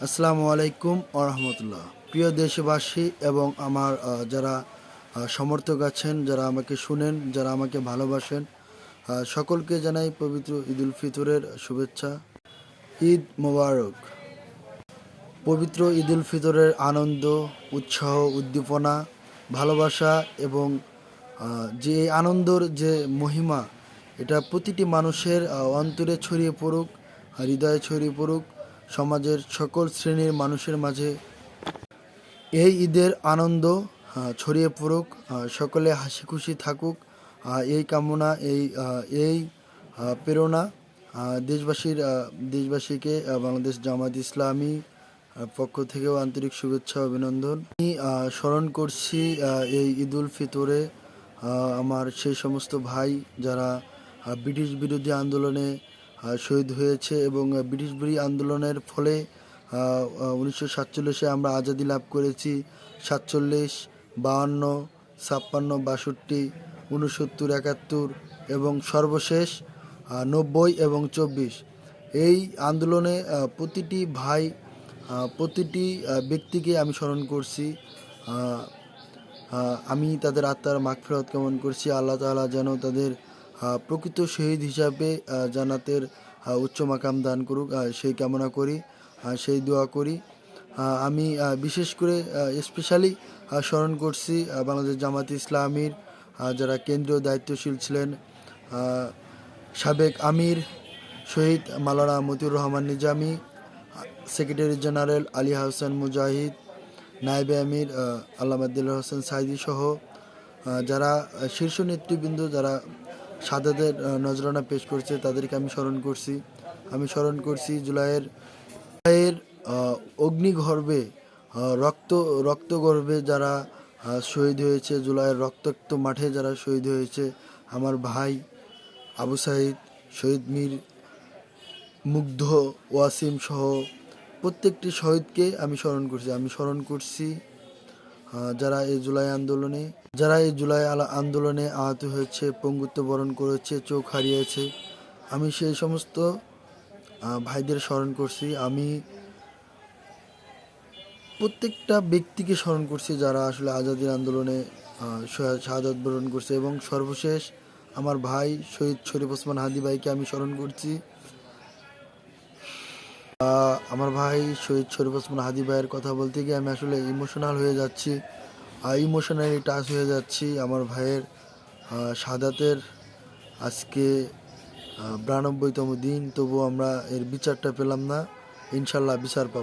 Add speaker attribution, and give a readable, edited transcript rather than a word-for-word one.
Speaker 1: আসসালামু আলাইকুম রহমতুল্লাহ। প্রিয় দেশবাসী এবং আমার যারা সমর্থক আছেন, যারা আমাকে শুনেন, যারা আমাকে ভালোবাসেন, সকলকে জানাই পবিত্র ঈদ উল ফিতরের শুভেচ্ছা। ঈদ মোবারক। পবিত্র ঈদ উল ফিতরের আনন্দ, উৎসাহ, উদ্দীপনা, ভালোবাসা এবং যে এই আনন্দর যে মহিমা, এটা প্রতিটি মানুষের অন্তরে ছড়িয়ে পড়ুক, হৃদয়ে ছড়িয়ে পড়ুক, সমাজের সকল শ্রেণীর মানুষের মাঝে এই ঈদের আনন্দ ছড়িয়ে পড়ুক, সকলে হাসি খুশি থাকুক, এই কামনা, এই প্রেরণা দেশবাসীকে বাংলাদেশ জামায়াত ইসলামী পক্ষ থেকেও আন্তরিক শুভেচ্ছা অভিনন্দন। আমি স্মরণ করছি এই ঈদ উল ফিতরে আমার সেই সমস্ত ভাই যারা ব্রিটিশ বিরোধী আন্দোলনে শহীদ হয়েছে এবং ব্রিটিশ বিরোধী আন্দোলনের ফলে 1947-এ আমরা আজাদি লাভ করেছি। 47, 52, 56, 62, 69, 71 এবং সর্বশেষ 90 এবং 24। এই আন্দোলনে প্রতিটি ভাই, প্রতিটি ব্যক্তিকে আমি স্মরণ করছি। আমি তাদের আত্মার মাগফিরাত কামনা করছি। আল্লাহ তাআলা যেন তাদের প্রকৃত শহীদ হিসাবে জান্নাতের উচ্চ মাকাম দান করুক, সেই কামনা করি, সেই দোয়া করি। আমি বিশেষ করে স্পেশালি স্মরণ করছি বাংলাদেশ জামায়াত ইসলামীর যারা কেন্দ্রীয় দায়িত্বশীল ছিলেন, সাবেক আমির শহীদ মাওলানা মতিউর রহমান নিজামী, সেক্রেটারি জেনারেল আলী হাসান মুজাহিদ, নায়েবে আমির আল্লামা দিলওয়ার হোসেন সাঈদী সহ যারা শীর্ষ নেতৃবৃন্দ যারা শাহাদাতের নজরানা পেশ করছে, তাদেরকে আমি স্মরণ করছি জুলাইয়ের অগ্নিগর্ভে, রক্তগর্ভে যারা শহীদ হয়েছে, জুলাইয়ের রক্তাক্ত মাঠে যারা শহীদ হয়েছে, আমার ভাই আবু সাঈদ, শহীদ মীর মুগ্ধ, ওয়াসিম সহ প্রত্যেকটি শহীদকে আমি স্মরণ করছি যারা এই জুলাই আন্দোলনে আহত হয়েছে, পঙ্গুত্ব বরণ করেছে, চোখ হারিয়েছে। আমি সেই সমস্ত ভাইদের স্মরণ করছি। আমি প্রত্যেকটা ব্যক্তিকে স্মরণ করছি যারা আসলে আজাদির আন্দোলনে শাহাদাত বরণ করছে। এবং সর্বশেষ আমার ভাই শহীদ শরীফ ওসমান হাদী ভাইকে আমি স্মরণ করছি। আমার ভাই শহীদ শরীফ ওসমান হাদী ভাইয়ের কথা বলতে গিয়ে আমি আসলে ইমোশনালি টাচ হয়ে যাচ্ছি। আমার ভাইয়ের শাহাদাতের আজকে 92তম দিন, তবুও আমরা এর বিচারটা পেলাম না। ইনশাল্লাহ বিচার পাবো।